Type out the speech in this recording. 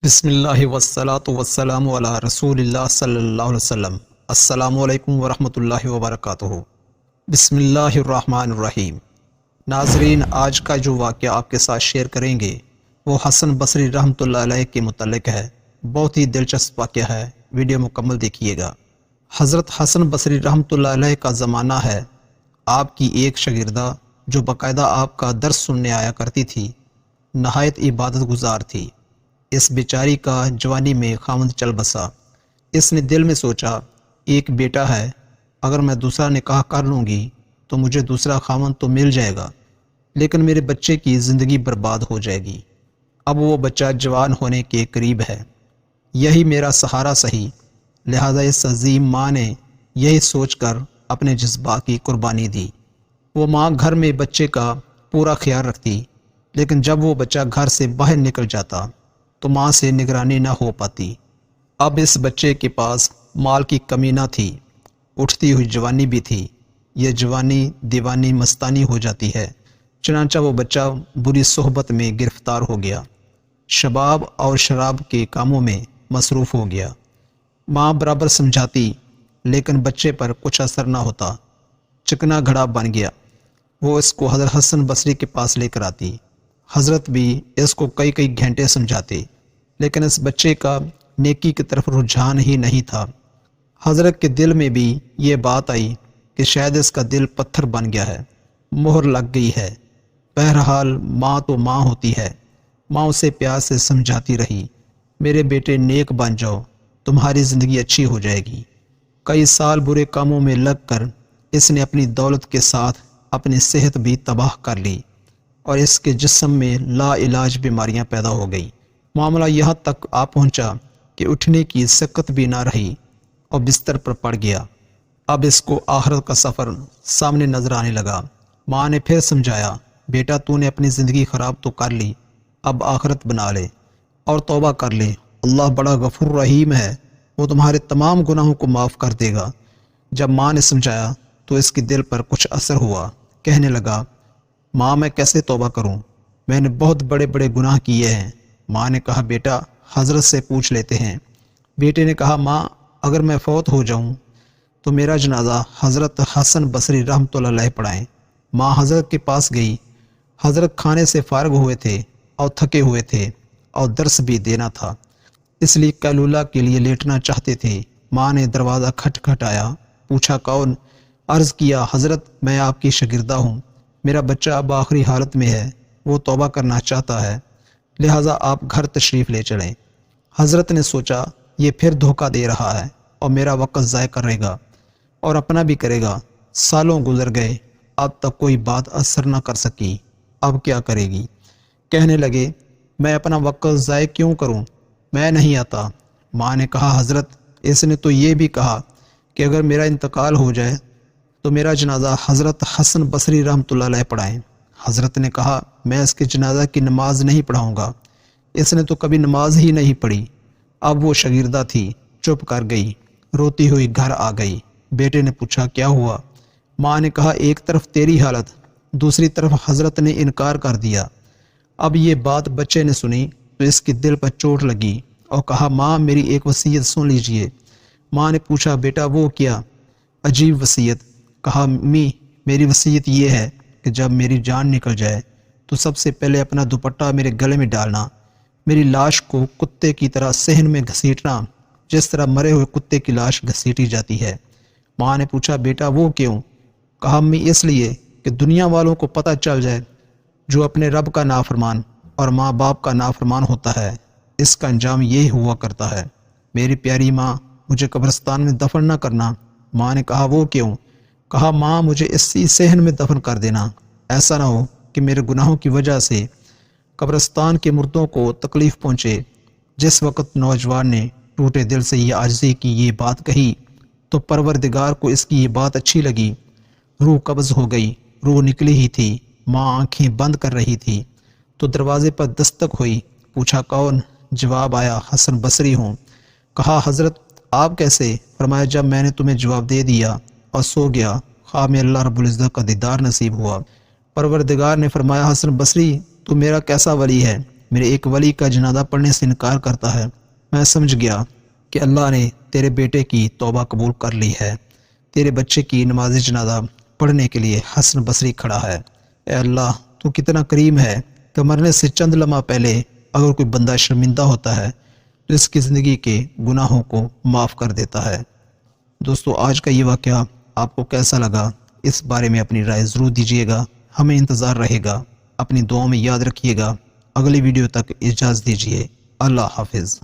بسم اللہ والصلاۃ والسلام علی رسول اللہ صلی اللہ علیہ وسلم۔ السلام علیکم ورحمۃ اللہ وبرکاتہ۔ بسم اللہ الرحمن الرحیم۔ ناظرین، آج کا جو واقعہ آپ کے ساتھ شیئر کریں گے وہ حسن بصری رحمۃ اللہ علیہ کے متعلق ہے۔ بہت ہی دلچسپ واقعہ ہے، ویڈیو مکمل دیکھیے گا۔ حضرت حسن بصری رحمۃ اللہ علیہ کا زمانہ ہے۔ آپ کی ایک شاگردہ جو باقاعدہ آپ کا درس سننے آیا کرتی تھی، نہایت عبادت گزار تھی۔ اس بیچاری کا جوانی میں خاوند چل بسا۔ اس نے دل میں سوچا، ایک بیٹا ہے، اگر میں دوسرا نکاح کر لوں گی تو مجھے دوسرا خاوند تو مل جائے گا، لیکن میرے بچے کی زندگی برباد ہو جائے گی۔ اب وہ بچہ جوان ہونے کے قریب ہے، یہی میرا سہارا صحیح۔ لہذا اس عظیم ماں نے یہی سوچ کر اپنے جذبات کی قربانی دی۔ وہ ماں گھر میں بچے کا پورا خیال رکھتی، لیکن جب وہ بچہ گھر سے باہر نکل جاتا تو ماں سے نگرانی نہ ہو پاتی۔ اب اس بچے کے پاس مال کی کمی نہ تھی، اٹھتی ہوئی جوانی بھی تھی۔ یہ جوانی دیوانی مستانی ہو جاتی ہے، چنانچہ وہ بچہ بری صحبت میں گرفتار ہو گیا، شباب اور شراب کے کاموں میں مصروف ہو گیا۔ ماں برابر سمجھاتی، لیکن بچے پر کچھ اثر نہ ہوتا، چکنا گھڑا بن گیا۔ وہ اس کو حضرت حسن بصری کے پاس لے کر آتی۔ حضرت بھی اس کو کئی گھنٹے سمجھاتے، لیکن اس بچے کا نیکی کی طرف رجحان ہی نہیں تھا۔ حضرت کے دل میں بھی یہ بات آئی کہ شاید اس کا دل پتھر بن گیا ہے، مہر لگ گئی ہے۔ بہرحال ماں تو ماں ہوتی ہے۔ ماں اسے پیار سے سمجھاتی رہی، میرے بیٹے نیک بن جاؤ، تمہاری زندگی اچھی ہو جائے گی۔ کئی سال برے کاموں میں لگ کر اس نے اپنی دولت کے ساتھ اپنی صحت بھی تباہ کر لی، اور اس کے جسم میں لا علاج بیماریاں پیدا ہو گئی۔ معاملہ یہاں تک آ پہنچا کہ اٹھنے کی سکت بھی نہ رہی اور بستر پر پڑ گیا۔ اب اس کو آخرت کا سفر سامنے نظر آنے لگا۔ ماں نے پھر سمجھایا، بیٹا تو نے اپنی زندگی خراب تو کر لی، اب آخرت بنا لے اور توبہ کر لے۔ اللہ بڑا غفور رحیم ہے، وہ تمہارے تمام گناہوں کو معاف کر دے گا۔ جب ماں نے سمجھایا تو اس کے دل پر کچھ اثر ہوا۔ کہنے لگا، ماں میں کیسے توبہ کروں، میں نے بہت بڑے گناہ کیے ہیں۔ ماں نے کہا، بیٹا حضرت سے پوچھ لیتے ہیں۔ بیٹے نے کہا، ماں اگر میں فوت ہو جاؤں تو میرا جنازہ حضرت حسن بصری رحمۃ اللہ علیہ پڑھائیں۔ ماں حضرت کے پاس گئی۔ حضرت کھانے سے فارغ ہوئے تھے اور تھکے ہوئے تھے اور درس بھی دینا تھا، اس لیے قیلولہ کے لیے لیٹنا چاہتے تھے۔ ماں نے دروازہ کھٹکھٹایا، پوچھا کون؟ عرض کیا، حضرت میں آپ کی شاگردہ ہوں، میرا بچہ اب آخری حالت میں ہے، وہ توبہ کرنا چاہتا ہے، لہٰذا آپ گھر تشریف لے چلیں۔ حضرت نے سوچا، یہ پھر دھوکہ دے رہا ہے اور میرا وقت ضائع کرے گا اور اپنا بھی کرے گا۔ سالوں گزر گئے، اب تک کوئی بات اثر نہ کر سکی، اب کیا کرے گی؟ کہنے لگے، میں اپنا وقت ضائع کیوں کروں، میں نہیں آتا۔ ماں نے کہا، حضرت اس نے تو یہ بھی کہا کہ اگر میرا انتقال ہو جائے تو میرا جنازہ حضرت حسن بصری رحمۃ اللہ علیہ پڑھائیں۔ حضرت نے کہا، میں اس کے جنازہ کی نماز نہیں پڑھاؤں گا، اس نے تو کبھی نماز ہی نہیں پڑھی۔ اب وہ شاگردہ تھی، چپ کر گئی، روتی ہوئی گھر آ گئی۔ بیٹے نے پوچھا، کیا ہوا؟ ماں نے کہا، ایک طرف تیری حالت، دوسری طرف حضرت نے انکار کر دیا۔ اب یہ بات بچے نے سنی تو اس کے دل پر چوٹ لگی اور کہا، ماں میری ایک وصیت سن لیجئے۔ ماں نے پوچھا، بیٹا وہ کیا؟ عجیب وصیت۔ کہا، امی میری وصیت یہ ہے کہ جب میری جان نکل جائے تو سب سے پہلے اپنا دوپٹہ میرے گلے میں ڈالنا، میری لاش کو کتے کی طرح صحن میں گھسیٹنا، جس طرح مرے ہوئے کتے کی لاش گھسیٹی جاتی ہے۔ ماں نے پوچھا، بیٹا وہ کیوں؟ کہا، امی اس لیے کہ دنیا والوں کو پتہ چل جائے جو اپنے رب کا نافرمان اور ماں باپ کا نافرمان ہوتا ہے، اس کا انجام یہی ہوا کرتا ہے۔ میری پیاری ماں، مجھے قبرستان میں دفن نہ کرنا۔ ماں نے کہا، وہ کیوں؟ کہا، ماں مجھے اسی صحن میں دفن کر دینا، ایسا نہ ہو کہ میرے گناہوں کی وجہ سے قبرستان کے مردوں کو تکلیف پہنچے۔ جس وقت نوجوان نے ٹوٹے دل سے یہ عاجزی کی یہ بات کہی تو پروردگار کو اس کی یہ بات اچھی لگی۔ روح قبض ہو گئی، روح نکلی ہی تھی۔ ماں آنکھیں بند کر رہی تھی تو دروازے پر دستک ہوئی۔ پوچھا، کون؟ جواب آیا، حسن بصری ہوں۔ کہا، حضرت آپ کیسے؟ فرمایا، جب میں نے تمہیں جواب دے دیا اور سو گیا، خواہ میں اللہ رب العزت کا دیدار نصیب ہوا۔ پروردگار نے فرمایا، حسن بصری تو میرا کیسا ولی ہے، میرے ایک ولی کا جنازہ پڑھنے سے انکار کرتا ہے، میں سمجھ گیا کہ اللہ نے تیرے بیٹے کی توبہ قبول کر لی ہے۔ تیرے بچے کی نماز جنازہ پڑھنے کے لیے حسن بصری کھڑا ہے۔ اے اللہ، تو کتنا کریم ہے کہ مرنے سے چند لمحہ پہلے اگر کوئی بندہ شرمندہ ہوتا ہے تو اس کی زندگی کے گناہوں کو معاف کر دیتا ہے۔ دوستو، آج کا یہ واقعہ آپ کو کیسا لگا؟ اس بارے میں اپنی رائے ضرور دیجیے گا، ہمیں انتظار رہے گا۔ اپنی دعاؤں میں یاد رکھیے گا۔ اگلی ویڈیو تک اجازت دیجیے۔ اللہ حافظ۔